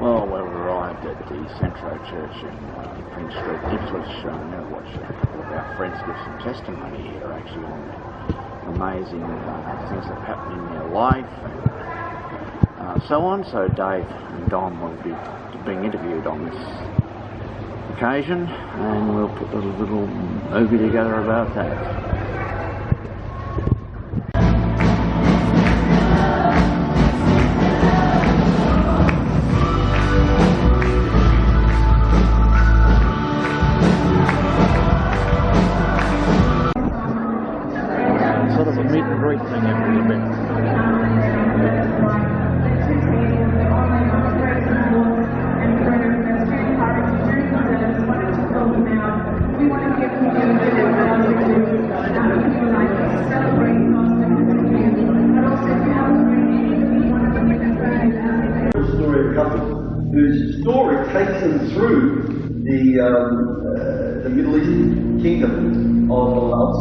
Well, we arrived at the Centro Church in Prince Street, Ipswich, now watch a couple of our friends give some testimony here actually on the amazing things that happen in their life and so on. So Dave and Dom will be being interviewed on this occasion, and we'll put a little movie together about that. Sort of a meet and greet thing every little bit. Story of a couple whose story takes them through the Middle Eastern kingdom of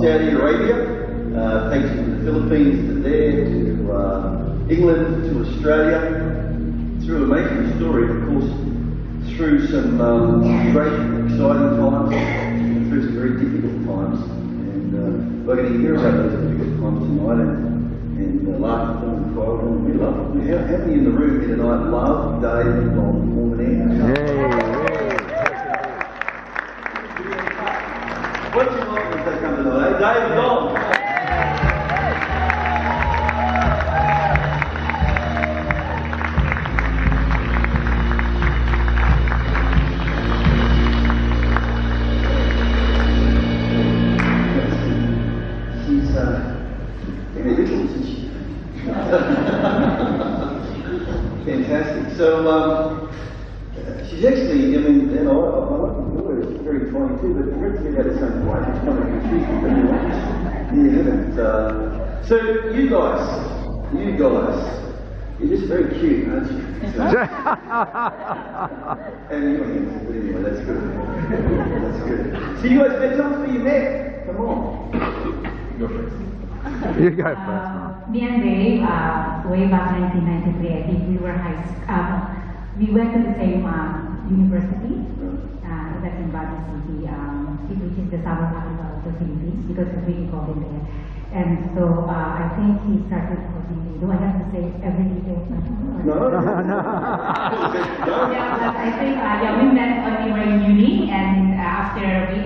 Saudi Arabia. Takes you from the Philippines to there, to England, to Australia, through an amazing story, of course, through some great, exciting times, and through some very difficult times. And we're going to hear about those difficult times tonight, and laugh at them and cry with them. We love them. How many in the room here tonight love Dave and Dom more than anything? What do you like when they come tonight, eh? Dave and Dom! Fantastic. So, she's actually, I mean, you know, I like the boy, it's very trying too, but the rest of you had the same wife, it's kind of confusing, but you haven't. So, you guys, you're just very cute, aren't you? So, and you're handsome, but anyway, that's good. That's good. So, you guys, tell us where you met. Come on. Go first. You go first. Me and Dave, way back 1993, I think we were we went to the same university. That's in Baguio City, which is the southern capital of the Philippines, because it's really cold in there. And so I think he started courting me. Do I have to say every detail? No. Yeah, but I think we met when we were in uni, and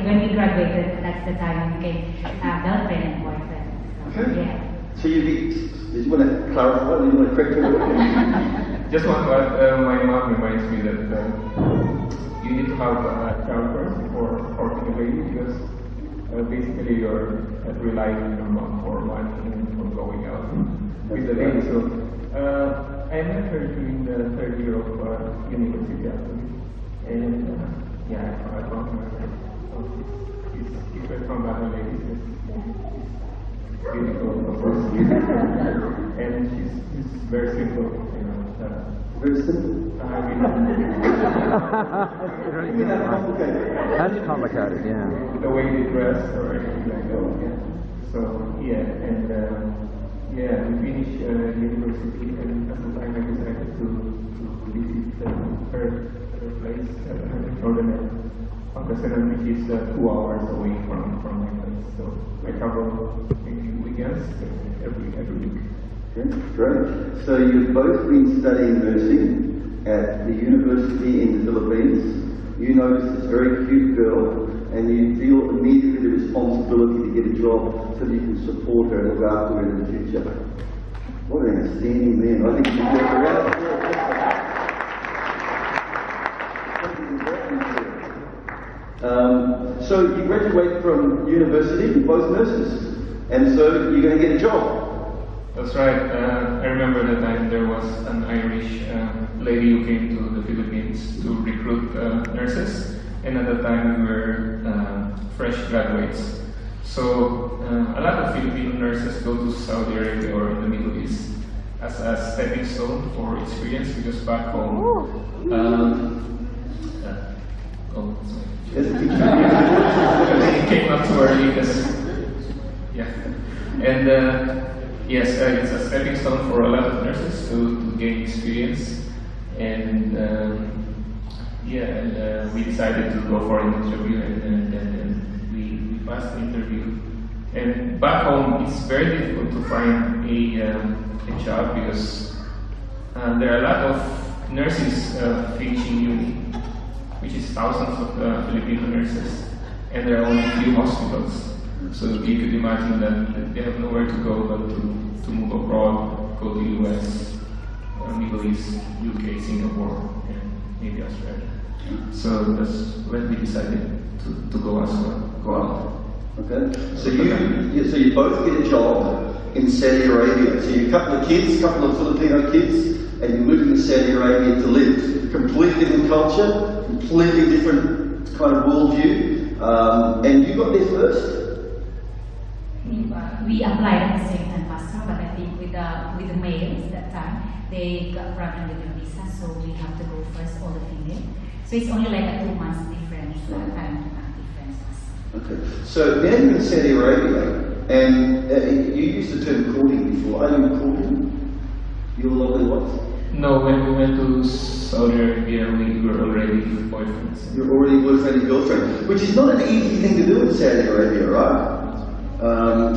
when we graduated, that's the time we became girlfriend and boyfriend. So, yeah. So did you want to clarify? Do you want to correct her? Just want to add, my mom reminds me that you need to have a child first before courting a lady, because basically you're relying on your mom for money and for going out with the lady. So I met her during the third year of university actually, and yeah, I found her. So she's from Baguio ladies. Beautiful, of course, and she's very simple, you know. Very simple. That's complicated, yeah. The way they dress or anything like that. Yeah. So yeah, and yeah, we finished university, and at the time I decided to visit her place, Northern Pangasinan, which is 2 hours away from my place. So I travel weekends every week. Okay, great. So you've both been studying nursing at the university in the Philippines. You notice this very cute girl, and you feel immediately the responsibility to get a job so that you can support her and look after her in the future. What an outstanding man. I think you should work around. So you graduate from university, you're both nurses, and so you're going to get a job. That's right. I remember that time there was an Irish lady who came to the Philippines to recruit nurses, and at that time we were fresh graduates. So a lot of Filipino nurses go to Saudi Arabia or in the Middle East as a stepping stone for experience, because back home, it came up too early because, yeah, and yes, it's a stepping stone for a lot of nurses to gain experience. And we decided to go for an interview, and then we passed the interview. And back home, it's very difficult to find a job because there are a lot of nurses finishing uni, which is thousands of Filipino nurses, and there are only a few hospitals. So you could imagine that they have nowhere to go but to move abroad, go to US, Middle East, UK, Singapore, and maybe Australia. So that's when we decided to go as well, go out. Okay. So you both get a job in Saudi Arabia. So you're a couple of Filipino kids, and you're moving to Saudi Arabia to live. Completely different culture, completely different kind of worldview. And you got there first. We applied at the same time, Pastor, but I think with the males that time, they got pregnant with their visa, so we have to go first, all the female. So it's only like a 2 months difference, time difference. Okay. So now you're in Saudi Arabia, and you used the term courting before. Are you courting your lovely wife? No, when we went to Saudi Arabia, we were already boyfriends. You're already boyfriend and girlfriend, which is not an easy thing to do in Saudi Arabia, right?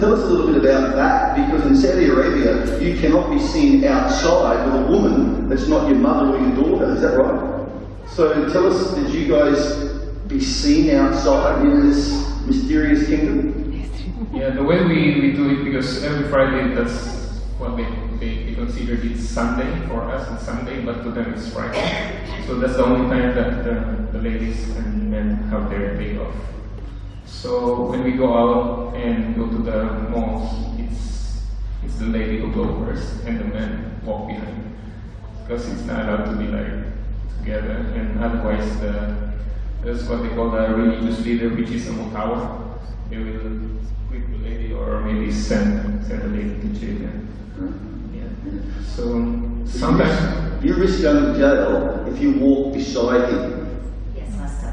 Tell us a little bit about that, because in Saudi Arabia, you cannot be seen outside with a woman that's not your mother or your daughter, is that right? So tell us, did you guys be seen outside in this mysterious kingdom? Yeah, the way we do it, because every Friday, that's what they considered it's Sunday. For us it's Sunday, but to them it's Friday. So that's the only time that the ladies and men have their day off. So when we go out and go to the malls, it's the lady who go first and the men walk behind, because it's not allowed to be like together. And otherwise, that's what they call the religious leader, which is a mutawa. They will whip the lady or maybe send the lady to jail. Yeah. So sometimes you risk going to jail if you walk beside him. Yes, Pastor.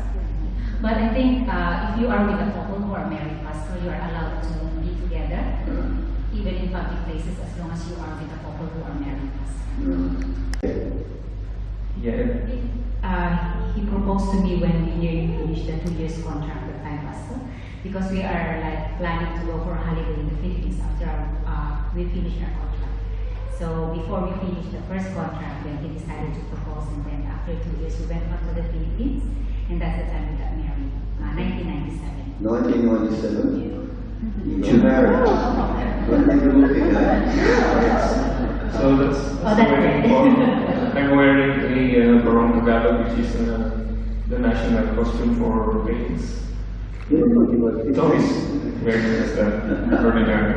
But I think if you are with a couple who are married, Pastor, you are allowed to be together, even in public places, as long as you are with a couple who are married, Pastor. yeah. He proposed to me when we nearly finished the 2 years contract with time, Pastor, because we are like planning to go for a holiday in the Philippines after we finish our contract. So before we finished the first contract, then he decided to propose, and then after 2 years we went back to the Philippines, and that's the time we got married, 1997. 1997. You got married. What are you looking at? So that's the wedding form. I'm wearing a barong Tagalog, which is the national costume for ladies. It's always wearing just an ordinary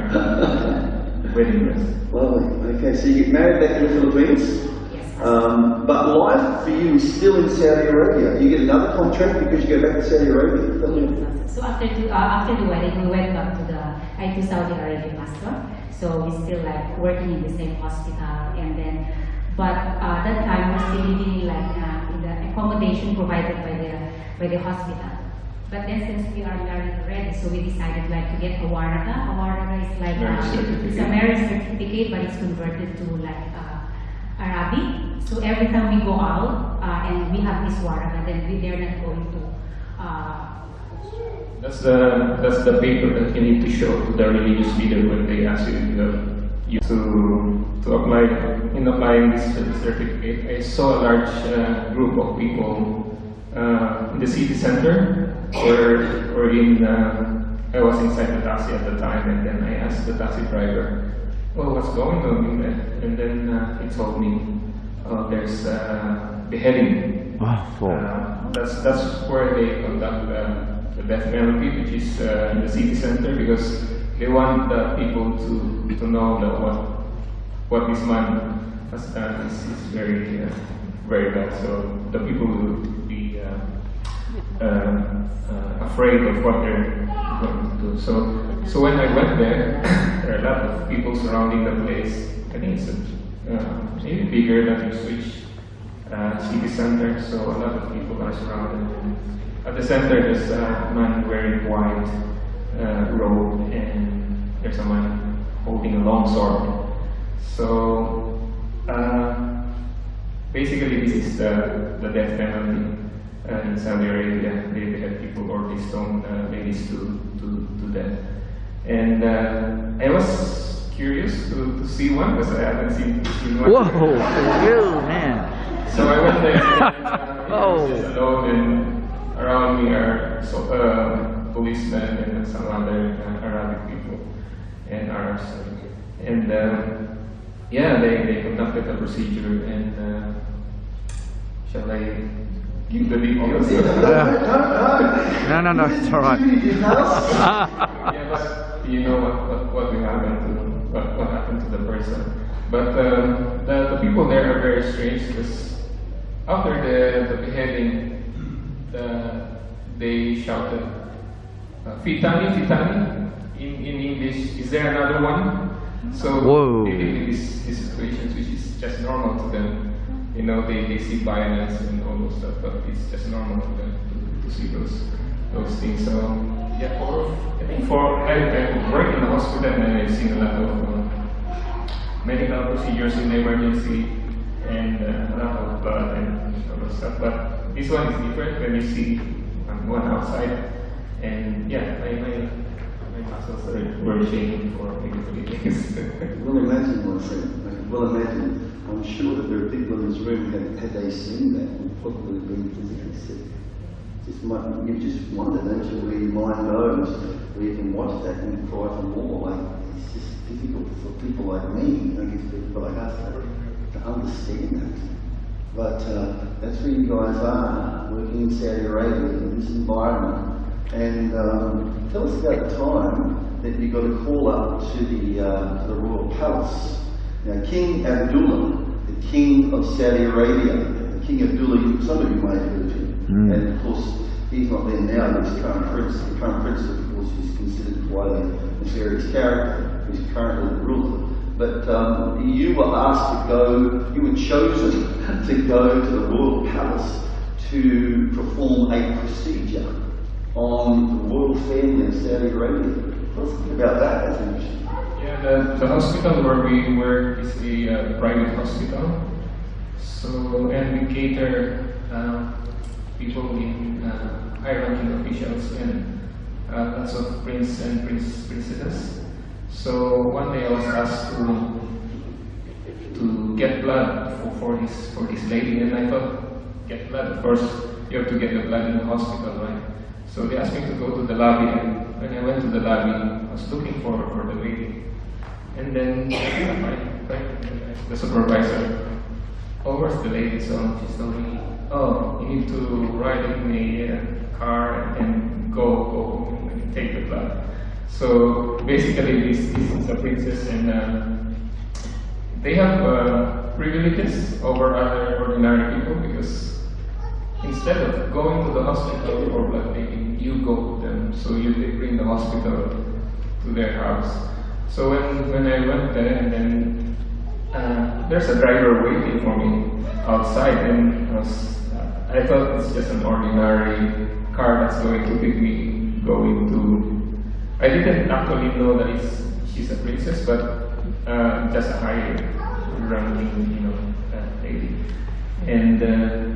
wedding dress. Lovely. Okay, so you get married back in the Philippines. Yes. But life for you is still in Saudi Arabia. You get another contract because you go back to Saudi Arabia. So after the wedding, we went back to Saudi Arabia, Pastor. So we still like working in the same hospital, and then, but that time we're still living like in the accommodation provided by the hospital. But then since we are married already, so we decided like to get a waraka. A waraka is like it's a marriage certificate, but it's converted to like Arabic. So every time we go out and we have this waraka, then they're not going to. That's the paper that you need to show to the religious leader when they ask you to apply. In applying this certificate, I saw a large group of people in the city center. I was inside the taxi at the time, and then I asked the taxi driver, "Oh, what's going on in there?" And then he told me, "Oh, there's beheading." That's where they conduct the death penalty, which is in the city center, because they want the people to know that what this man has done is very very bad. So the people will be afraid of what they're going to do. So when I went there, there are a lot of people surrounding the place. I think it's maybe bigger than Ipswich city center. So a lot of people are surrounded. At the center, there's a man wearing white robe, and there's a man holding a long sword. So basically this is the death penalty in Saudi Arabia. They have people or they stone ladies to death. And I was curious to see one because I haven't seen one. Whoa, you man! So I went there and Oh. just alone, and around me are policemen and some other Arabic people and Arabs. And yeah, they conducted a procedure, and shall I give the details? No, it's all right. Yeah, but you know what will happen to what happened to the person. But the people there are very strange because after the beheading, they shouted, "Fitani, Fitani." In English, is there another one? So Whoa. they live in these situations, which is just normal to them. You know, they see violence and all those stuff, but it's just normal to them to see those things. So yeah, I think I work in the hospital and I've seen a lot of medical procedures in the emergency and a lot of blood and all those stuff. But this one is different when you see one outside, and yeah, my muscles were shaking for maybe 3 days. Well, imagine one thing. Well, imagine. I'm sure that there are people in this room that had they seen that would probably been physically sick. You just wonder, don't you, where your mind goes, where you can watch that and cry for more. Like, it's just difficult for people like me, I guess people like us, to understand that. But that's where you guys are, working in Saudi Arabia in this environment. And tell us about the time that you got a call up to the royal palace. Now, King Abdullah, the king of Saudi Arabia, King Abdullah, some of you may have heard of him. And of course, he's not there now, he's current prince. The current prince, of course, is considered quite a nefarious character, who's currently the ruler. But you were asked to go, you were chosen to go to the royal palace to perform a procedure on the royal family of Saudi Arabia. Let's think about that, that's interesting. Yeah, the hospital where we work is a private hospital. So, and we cater people in high-ranking officials and lots of prince and princesses. So one day I was asked to get blood for this lady, and I thought, get blood? First, you have to get the blood in the hospital, right? So they asked me to go to the lobby, and when I went to the lobby, I was looking for the lady. And then the supervisor, oh, where's the lady? So she told me, oh, you need to ride in a car and go and take the blood. So basically this is a princess, and they have privileges over other ordinary people because instead of going to the hospital for blood taking, you go to them. So they bring the hospital to their house. So when I went there, and then there's a driver waiting for me outside, and I thought it's just an ordinary car that's going to pick me going to. I didn't actually know that she's a princess, but just a high-ranking, lady. And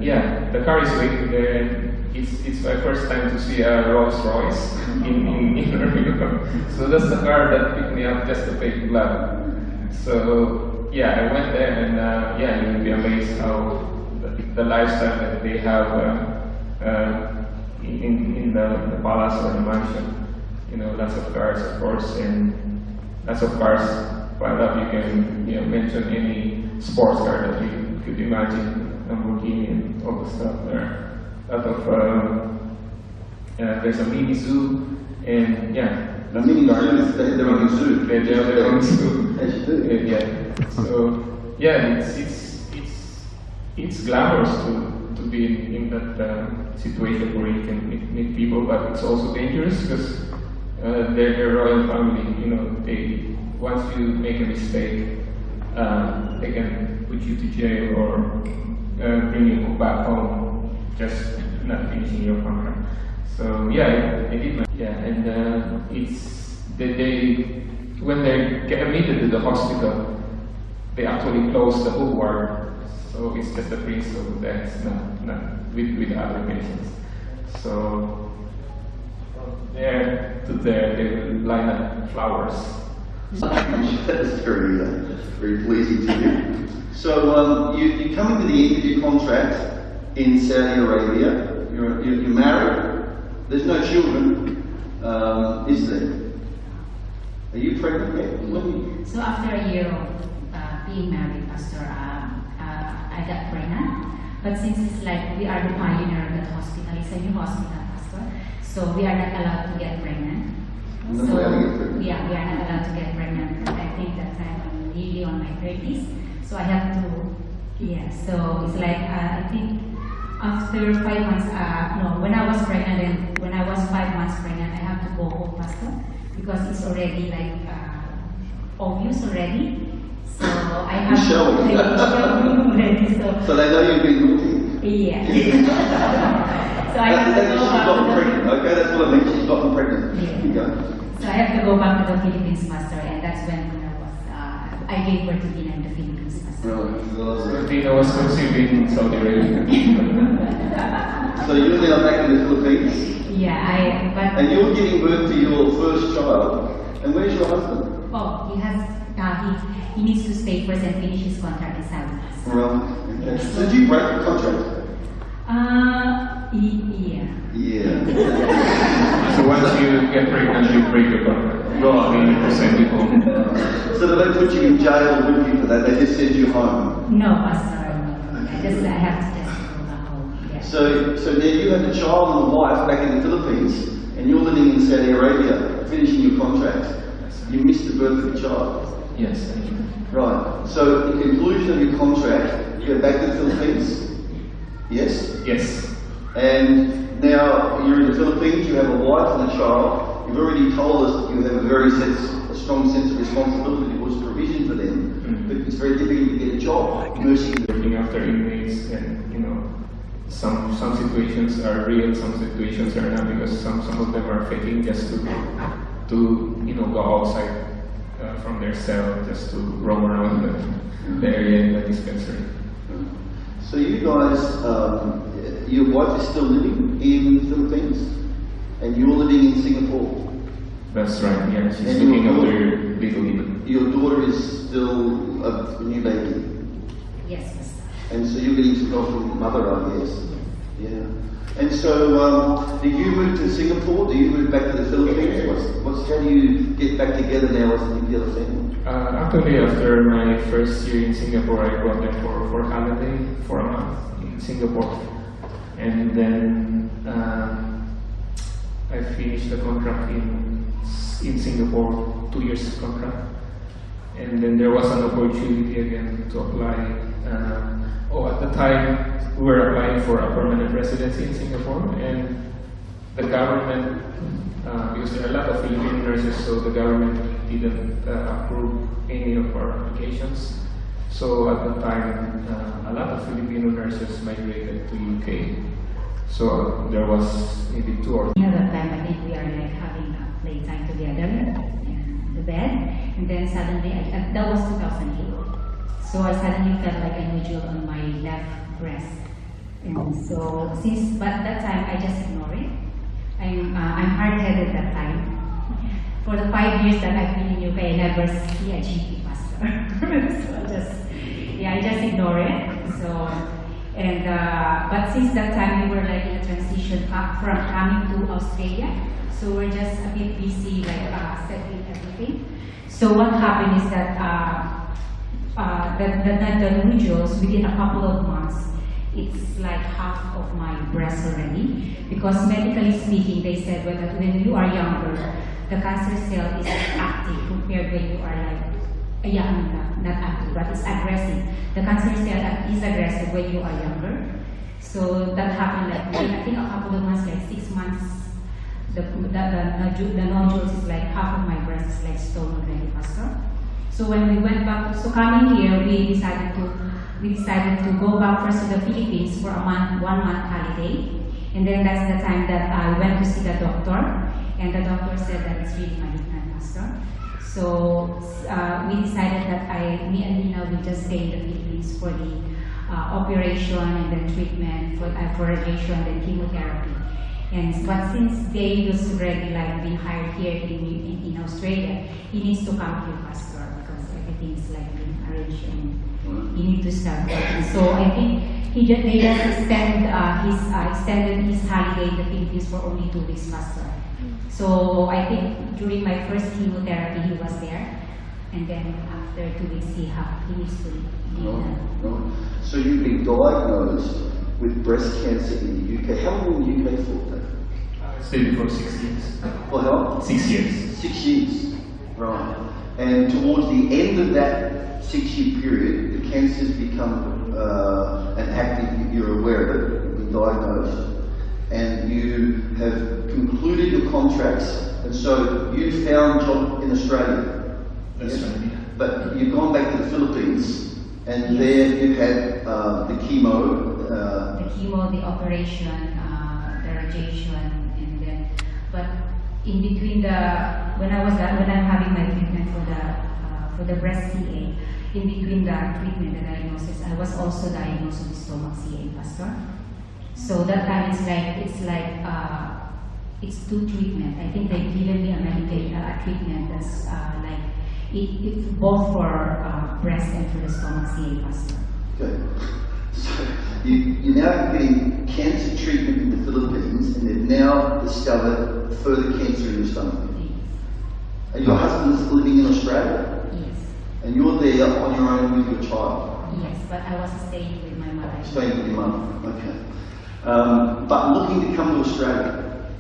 yeah, the car is waiting there, and it's my first time to see a Rolls Royce in Europe. So that's the car that picked me up just to take blood. So yeah, I went there, and yeah, you'll be amazed how the lifestyle that they have in the palace or the mansion. Lots of cars, of course, and lots of cars piled up. You can mention any sports car that you could imagine, Lamborghini and all the stuff there. A lot of there's a mini zoo, and yeah. The mini zoo, they have their own zoo. They have their own zoo. As you do. Yeah. So yeah, it's glamorous to be in that situation where you can meet people, but it's also dangerous because they're royal family. Once you make a mistake, they can put you to jail or bring you back home, just not finishing your contract. So yeah, I did my and it's when they get admitted to the hospital, they actually close the whole ward. So it's just a priest, so that's not with other patients. So there to there they will line up flowers. That's very pleasing to you. So you come into the end of your contract in Saudi Arabia. You're married. There's no children, is there? Are you pregnant yet? So after a year of being married, Pastor, I got pregnant. But since it's like we are the pioneer of that hospital, it's a new hospital, Pastor. So we are not allowed to get pregnant. Not allowed to get pregnant? Yeah, we are not allowed to get pregnant. I think that time I'm nearly on my 30s. So I have to, yeah. So it's like I think after 5 months, no, when I was pregnant and when I was 5 months pregnant, I have to go home, Pastor, because it's already like obvious already. So I have to show already. So they know you've been looking. Yeah. So I have to go she's back gotten to pregnant. Okay, that's what I mean. She's gotten pregnant. Yeah. You go. So I have to go back to the Philippines, Pastor, and that's when I gave birth to Dina in the Philippines, Pastor. Right. Dina was conceived in Saudi Arabia. So you're now back in the Philippines. Yeah, but And you're giving birth to your first child. And where's your husband? oh, he has he needs to stay first and finish his contract in Saudi. Right. Okay. So did you break the contract? Yeah. Yeah. So once you get pregnant, you break your contract. Right. 80% people. So they don't put you in jail with you for that, they just send you home. No, Pastor. I have to just go back home. Yeah. So now you have a child and a wife back in the Philippines, and you're living in Saudi Arabia, finishing your contract. You missed the birth of your child. Yes. Right. So in conclusion of your contract, you go back to the Philippines? Yes? Yes. And now you're in the Philippines, you have a wife and a child. You've already told us that you have a strong sense of responsibility towards provision for them, but it's very difficult to get a job. Looking after inmates, and you know, some situations are real, some situations are not, because some of them are faking just to go outside from their cell, just to roam around the area in the dispensary. So you guys, your wife is still living in the Philippines, and you're living in Singapore. That's right. Yeah, she's And looking your after little Eden. Your daughter is still a new baby, Yes, Pastor. and so you're getting some help from mother, I guess. Yeah. And so, did you move to Singapore? Do you move back to the Philippines? How do you get back together now as a nuclear family? Actually, after my first year in Singapore, I brought them for holiday for a month in Singapore, and then I finished the contract in Singapore, 2 years contract, and then there was an opportunity again to apply. At the time we were applying for a permanent residency in Singapore, and the government, because there are a lot of Filipino nurses, so the government didn't approve any of our applications. So at the time, a lot of Filipino nurses migrated to UK. So there was maybe 2 or 3. At that time, I think we are like having a playtime together in the bed, and then suddenly, that was 2008. So I suddenly felt like a nodule on my left breast, and so but that time I just ignore it. I'm hard-headed that time. For the 5 years that I've been in UK, I never see a GP pastor. So I just ignore it. So. And but since that time we were like in a transition from coming to Australia, so we're just a bit busy like settling everything. So what happened is that the nodules within a couple of months, it's like half of my breast already, because medically speaking, they said that when you are younger, the cancer cell is active compared when you are like young, not active, but it's aggressive. The cancer cell is aggressive when you are younger. So that happened like I think a couple of months, like 6 months. The nodules is like half of my breast is like stone already, Pastor. So when we went back, so coming here, we decided to go back first to the Philippines for a 1 month holiday, and then that's the time that I went to see the doctor, and the doctor said that it's really malignant, Pastor. So we decided that me and Nina will just stay in the Philippines for the operation and then treatment for radiation and then chemotherapy. But since Dave was already like being hired here in Australia, he needs to come here faster because everything is like being arranged and he needs to start working. So I think they just extended his holiday in the Philippines for only 2 weeks faster. So I think during my first chemotherapy he was there, and then after 2 weeks he needs to leave. So you've been diagnosed with breast cancer in the UK. How long in the UK for, Dave? I stayed for 6 years. For how long? 6 years. 6 years, right. And towards the end of that 6-year period, the cancer's become an active, you're aware of it, you've been diagnosed, and you have concluded your contracts, and so you found a job in Australia. That's right, yeah. But you've gone back to the Philippines, and there you've had the chemo. The operation, the radiation, and then, but in between when I'm having my treatment for the breast CA, in between the treatment, the diagnosis, I was also diagnosed with stomach CA, Pastor. So that time it's 2 treatment. I think they've given me a treatment that's it's both for breast and for the stomach CA, Pastor. Okay. So you're now getting cancer treatment in the Philippines, and they've now discovered further cancer in your stomach. Yes. And your husband's living in Australia? Yes. And you're there on your own with your child? Yes, but I was staying with my mother. Staying with your mum, okay. But looking to come to Australia?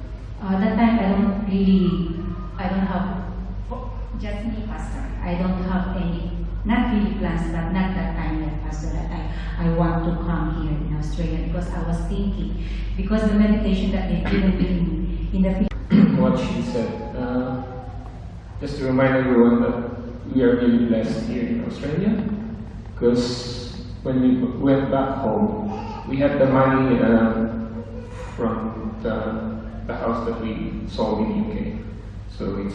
That time I don't have, just me, Pastor. I don't have any, not really plans, but not that time yet, Pastor, that I want to come here in Australia, because I was thinking, because the medication that they've given me in the What she said, just to remind everyone that we are really blessed here in Australia, because when we went back home, we had the money from the house that we sold in UK. So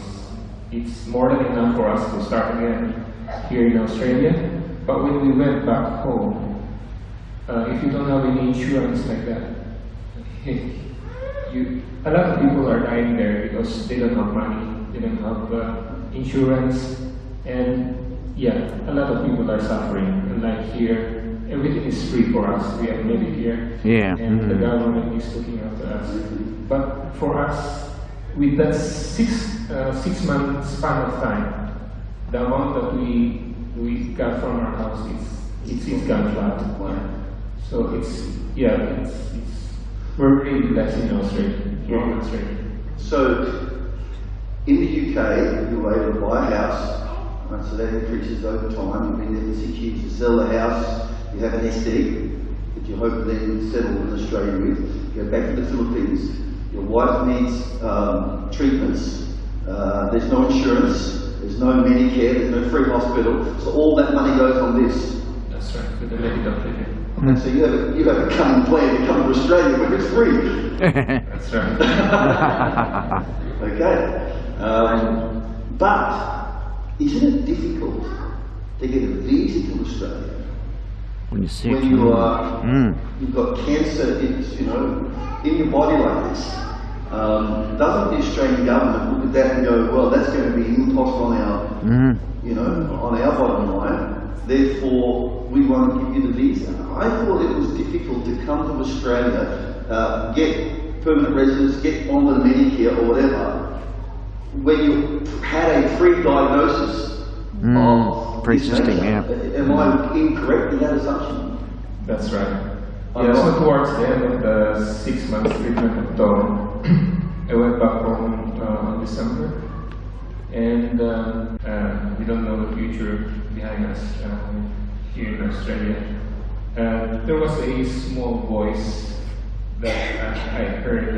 it's more than enough for us to start again here in Australia. But when we went back home, if you don't have any insurance like that, a lot of people are dying there because they don't have money, they don't have insurance, and yeah, a lot of people are suffering. And like here, everything is free for us. We have Medicare, and the government is looking after us. But for us, with that six month span of time, the amount that we got from our house it's gone flat. So we're really blessed in Australia, here in Australia. So in the UK, you were able to buy a house, right, so that increases over time. You've been there for 6 years. You sell the house, you have an SD that you hope to then settle in Australia with. You go back to the Philippines. Your wife needs treatments. There's no insurance. There's no Medicare. There's no free hospital. So all that money goes on this. That's right, with the medical treatment. So you have a cunning plan to come to Australia where it's free. That's right. Okay. But isn't it difficult to get a visa to Australia When you're sick. when you are you've got cancer in your body like this? Doesn't the Australian government look at that and go, well, that's going to be an impost on our on our bottom line, therefore we won't give you the visa? I thought it was difficult to come to Australia, get permanent residence, get onto the Medicare or whatever, when you had a free diagnosis of pre-existing, Am I incorrect in that assumption? That's right. Yeah, so towards the end of the 6 months treatment of Dawn, I went back home in December, and we don't know the future behind us here in Australia. There was a small voice that I heard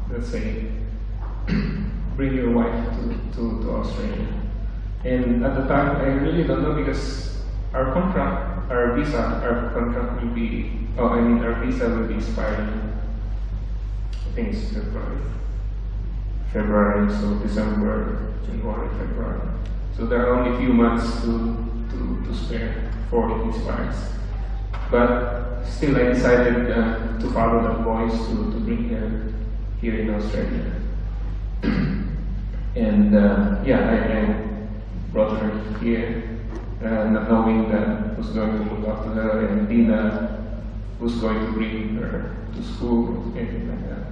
that's saying, bring your wife to Australia. And at the time, I really don't know, because our visa will be expiring, I think it's February, so December, January, February. So there are only a few months to spare before it expires. But still, I decided to follow that voice to bring her here in Australia. And I brought her here, not knowing that who's going to look after her, and Dina who's going to bring her to school, anything like that.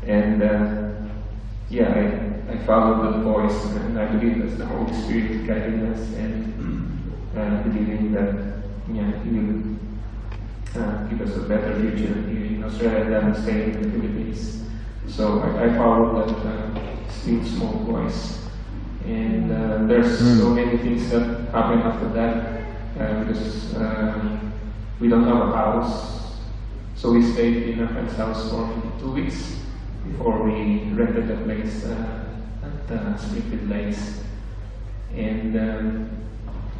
And I followed the voice, and I believe that's the Holy Spirit guiding us, and believing that He will give us a better future here in Australia than staying in the Philippines. So I followed that still small voice, and there's so many things that happen after that, because we don't have a house, so we stayed in a friend's house for 2 weeks before we rented a place at Springfield Lakes. And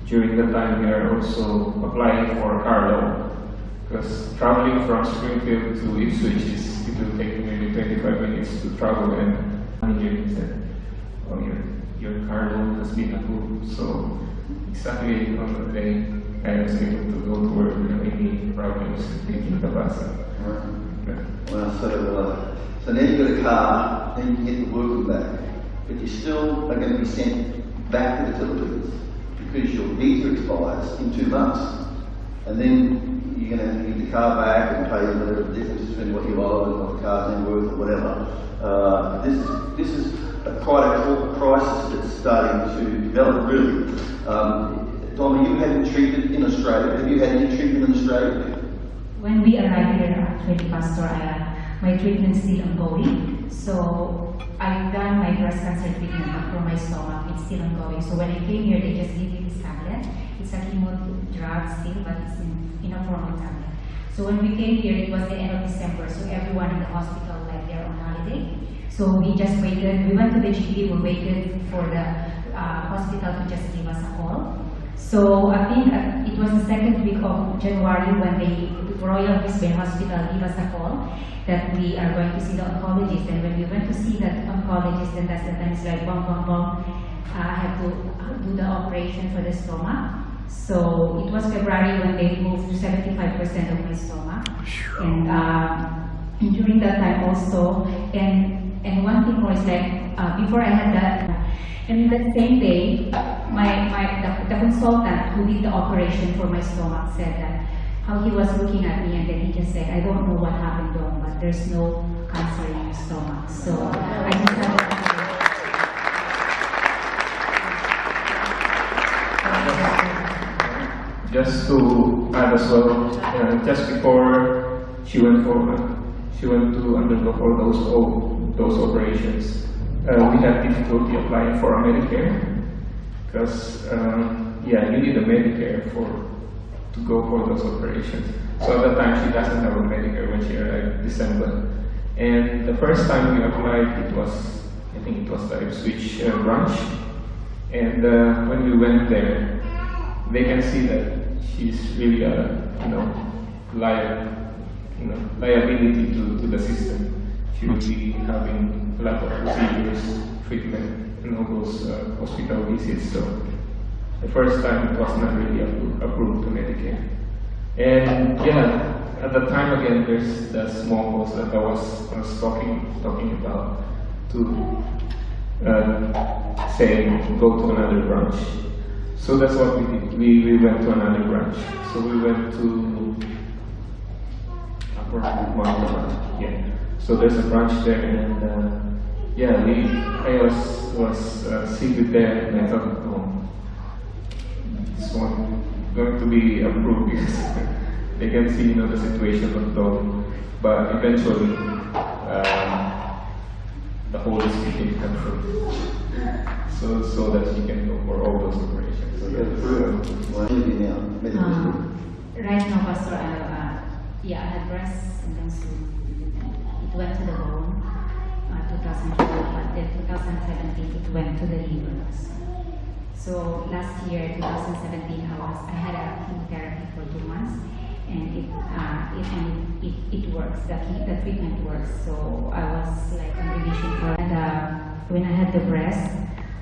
during that time we are also applying for a car loan, because traveling from Springfield to Ipswich it will take maybe 25 minutes to travel, and the manager said, "Oh, your car loan has been approved." So exactly on the day I was able to go to work without any problems taking the bus. Well, so now you've got a car, then you can get the working back, but you still are going to be sent back to the Philippines because your visa expires in 2 months, and then you're going to have to give the car back and pay whatever the difference between what you owe and what the car's then worth or whatever. This is quite a crisis that's starting to develop, really. Donna, you had treatment in Australia. Have you had any treatment in Australia? When we arrived here, actually, Pastor, my treatment is still ongoing. So I've done my breast cancer treatment for my stomach. It's still ongoing. So when I came here, they just gave me this tablet. It's a chemo drug still, but it's in a form of tablet. So when we came here, it was the end of December. So everyone in the hospital went there on holiday. So we just waited. We went to the GP. We waited for the hospital to just give us a call. So I think it was the second week of January when the Royal Brisbane Hospital gave us a call that we are going to see the oncologist. And when we went to see that oncologist, and that's the time it's like, I had to do the operation for the stomach. So it was February when they removed 75% of my stomach. And during that time also, and one thing more is like, before I had that, and that same day, the consultant who did the operation for my stomach said that how he was looking at me, and then he just said, "I don't know what happened, Dawn, but there's no cancer in your stomach." So I just had Just to add as well, just before she went to undergo all those operations, we had difficulty applying for a Medicare, because you need a Medicare to go for those operations. So at that time she doesn't have a Medicare when she arrived December. And the first time we applied, I think it was the Ipswich branch. And when we went there, they can see that she's really a liability to the system. She will be having a lot of procedures, treatment, and all those hospital visits. So the first time it was not really approved to Medicare. And at the time again, there's the small post that I was talking about, to saying go to another branch. So that's what we did. We went to another branch. So we went to So there's a branch there, and I was seated there, and I thought, oh, this one going to be approved because they can see the situation of Dawn. But eventually, the Holy Spirit can approve, so that she can go for all those operations. Right now, Pastor, I had breast and then it went to the bone, 2012, but then 2017 it went to the liver. So last year, 2017, I had a chemotherapy for 2 months, and it works. The treatment works. So I was like on remission for. And when I had the breast,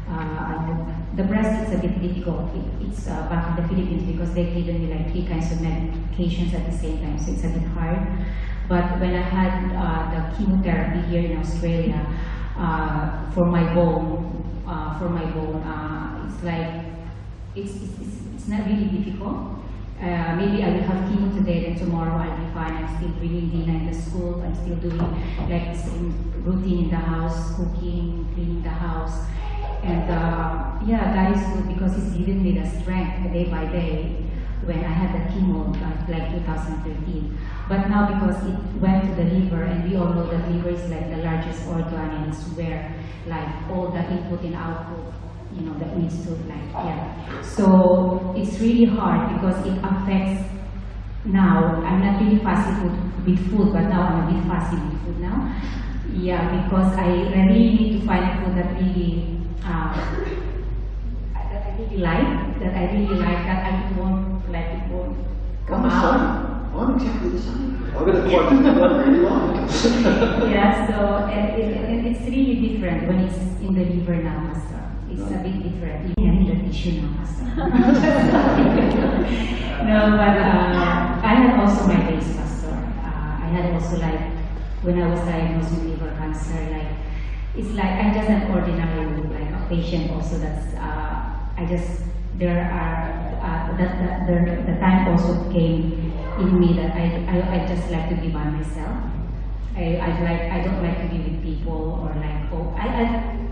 The breast is a bit difficult. It's back in the Philippines because they've given me like 3 kinds of medications at the same time, so it's a bit hard. But when I had the chemotherapy here in Australia, for my bone, it's like it's not really difficult. Maybe I will have chemo today, then tomorrow I'll be fine. I'm still bringing Dina in the school. I'm still doing like the same routine in the house, cooking, cleaning the house. And yeah, God is good because He's given me the strength day by day when I had the chemo, like 2013. But now because it went to the liver, and we all know that liver is like the largest organ, and it's where like all the input and output, you know, that needs to like, yeah. So it's really hard because it affects now. I'm not really fussy with food, but now I'm a bit fussy with food now. Yeah, because I really need to find food that really that I really like, that it won't come out. I'm exactly the same. I've got a quite different one I really like. Yeah, so and it's really different when it's in the liver now, Pastor. It's a bit different. I need a tissue now, Pastor. No, but I had also my days, Pastor. I had also like, when I was diagnosed with liver cancer, like, it's like I'm just an ordinary, like a patient also that's, the time also came in me that I just like to be by myself. I don't like to be with people or like,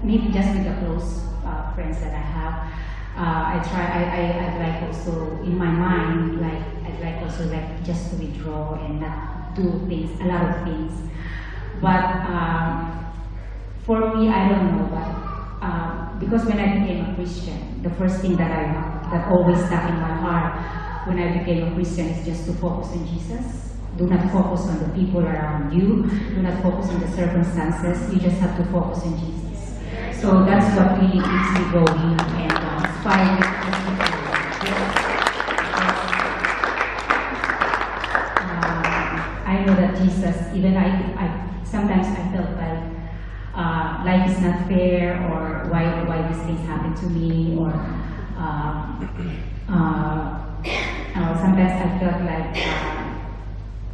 maybe just with the close friends that I have. I'd like also in my mind, like I'd like also like just to withdraw and not do things, a lot of things. But for me, I don't know, but because when I became a Christian, the first thing that always stuck in my heart when I became a Christian is just to focus on Jesus. Do not focus on the people around you. Do not focus on the circumstances. You just have to focus on Jesus. So that's what really keeps me going and inspiring me. I know that Jesus, even I sometimes I felt like life is not fair, or why these things happen to me, or sometimes I felt like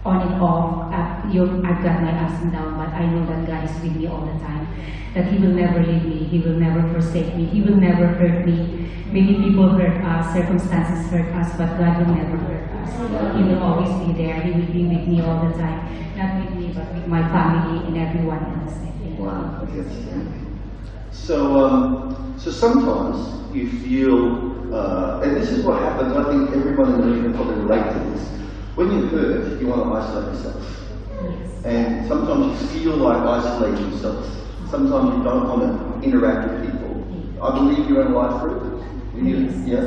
on and off. I've got my ups and downs, but I know that God is with me all the time. That He will never leave me. He will never forsake me. He will never hurt me. Maybe people hurt us, circumstances hurt us, but God will never hurt us. He will always be there. He will be with me all the time. Not with me, but with my family and everyone else. Wow. So sometimes you feel, and this is what happens. I think everyone in the room can probably relate to this. When you're hurt, you want to isolate yourself. Yes. And sometimes you feel like isolating yourself. Sometimes you don't want to interact with people. I believe you're in a life group. Yes. Yeah.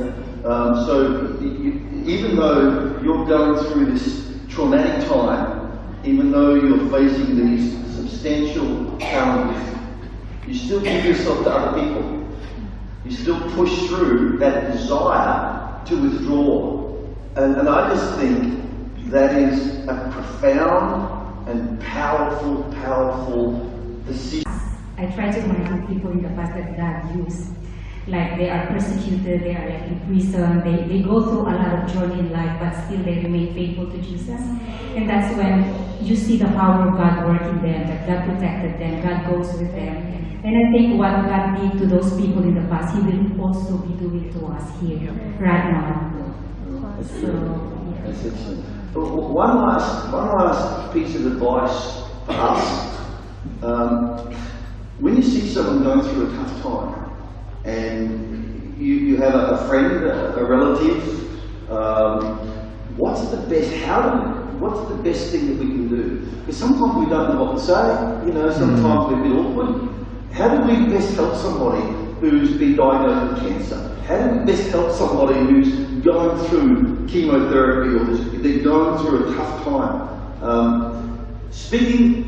So even though you're going through this traumatic time, even though you're facing these substantial challenges, you still give yourself to other people. You still push through that desire to withdraw. And I just think that is a profound and powerful decision. I try to imagine people in the past that God used. Like they are persecuted, they are like in prison, they go through a lot of journey in life, but still they remain faithful to Jesus. And that's when you see the power of God working them, that God protected them, God goes with them. And I think what God did to those people in the past, He will also be doing to us here, right now. So, yeah. One last piece of advice for us. When you see someone going through a tough time, and you have a friend, a relative, what's the best thing that we can do? Because sometimes we don't know what to say, sometimes we're a bit awkward. How do we best help somebody who's been diagnosed with cancer? How do we best help somebody who's going through chemotherapy, or they're going through a tough time? Speaking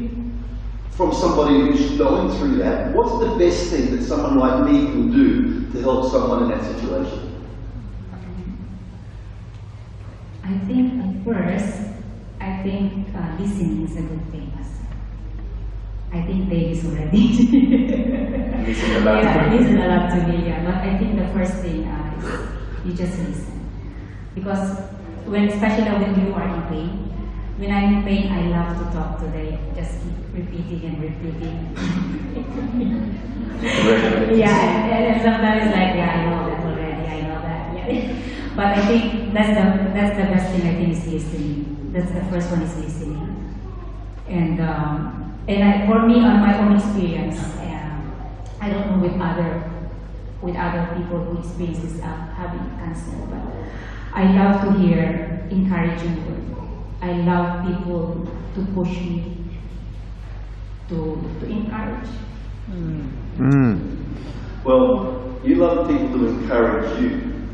from somebody who's going through that, what's the best thing that someone like me can do to help someone in that situation? I think at first, listening is a good thing. I think they is already. Listen a lot. Yeah, listen a lot to me. Yeah, but I think the first thing is you just listen, because especially when you are in pain. When I'm in pain, I love to talk to them. Just keep repeating and repeating. Yeah, and sometimes like, yeah, I know that already. I know that. Yeah. But I think that's the best thing. I think is listening. That's the first one, is listening. And for me, on my own experience, I don't know with other people who experiences having cancer, but I love to hear encouraging words. I love people to push me to encourage. Well, you love people to encourage you.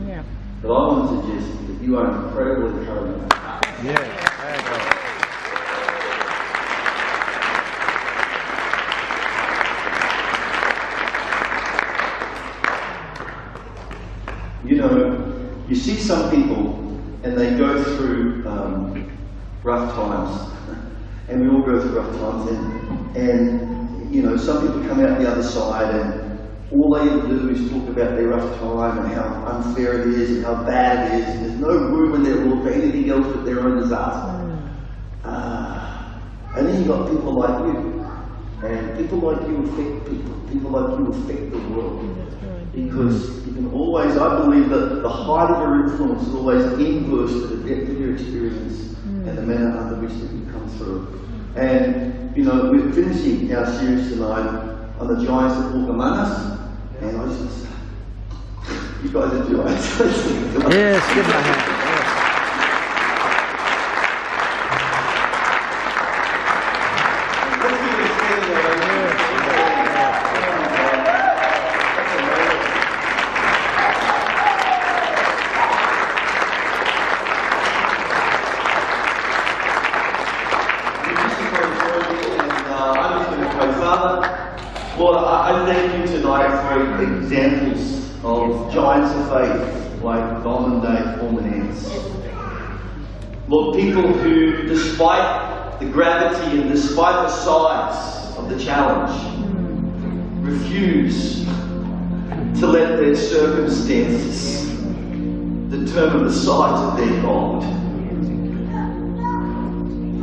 Yeah. But I want to suggest that you are incredibly encouraging. Yeah. You know, you see some people and they go through rough times, and we all go through rough times, and you know, some people come out the other side and all they do is talk about their rough time and how unfair it is and how bad it is, and there's no room in their world for anything else but their own disaster. And then you've got people like you, and people like you affect people like you affect the world. Because you can always, I believe that the height of your influence is always inverse to the depth of your experience and the manner under which that you come through. And, you know, we're finishing our series tonight on the giants that walk among us, and I just want to say, you guys are giants. Yes, give them a hand. Lord, I thank you tonight for examples of giants of faith like Dom and Dave Formanance. Lord, people who, despite the gravity and despite the size of the challenge, refuse to let their circumstances determine the size of their God.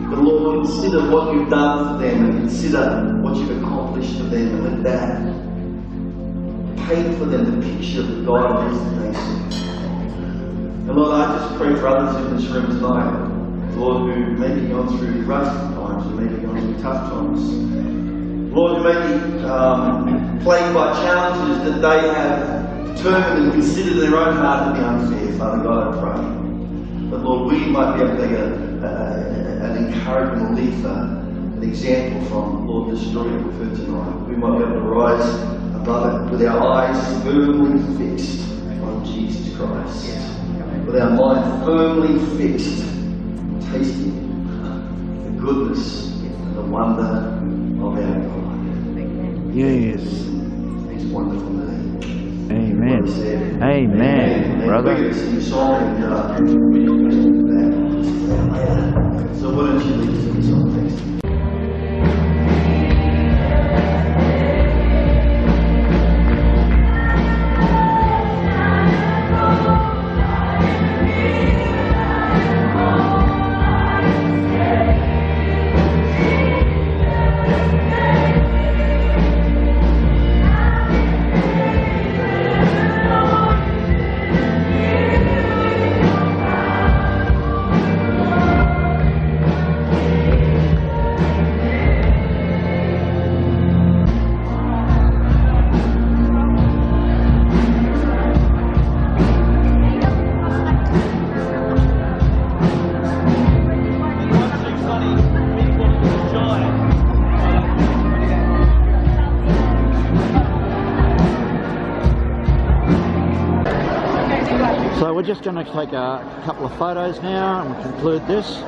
But Lord, consider what you've done for them and consider what you've accomplished for them, and let that paint for them the picture of the God it is that they see. And Lord, I just pray for others in this room tonight, Lord, who may be going through rough times, who may be going through tough times. Lord, who may be plagued by challenges that they have determined and considered in their own heart to be unfair. Father God, I pray. But Lord, we might be able to take an encouragement, leave an example from, Lord, the story that we've heard tonight. We might be able to rise above it with our eyes firmly fixed on Jesus Christ, with our mind firmly fixed, tasting the goodness and the wonder of our God. Yes. His wonderful name. Amen. Amen, brother. We're going to sing a song and we need to do that. So why don't you lead us in the song, please? So we're just going to take a couple of photos now and conclude this.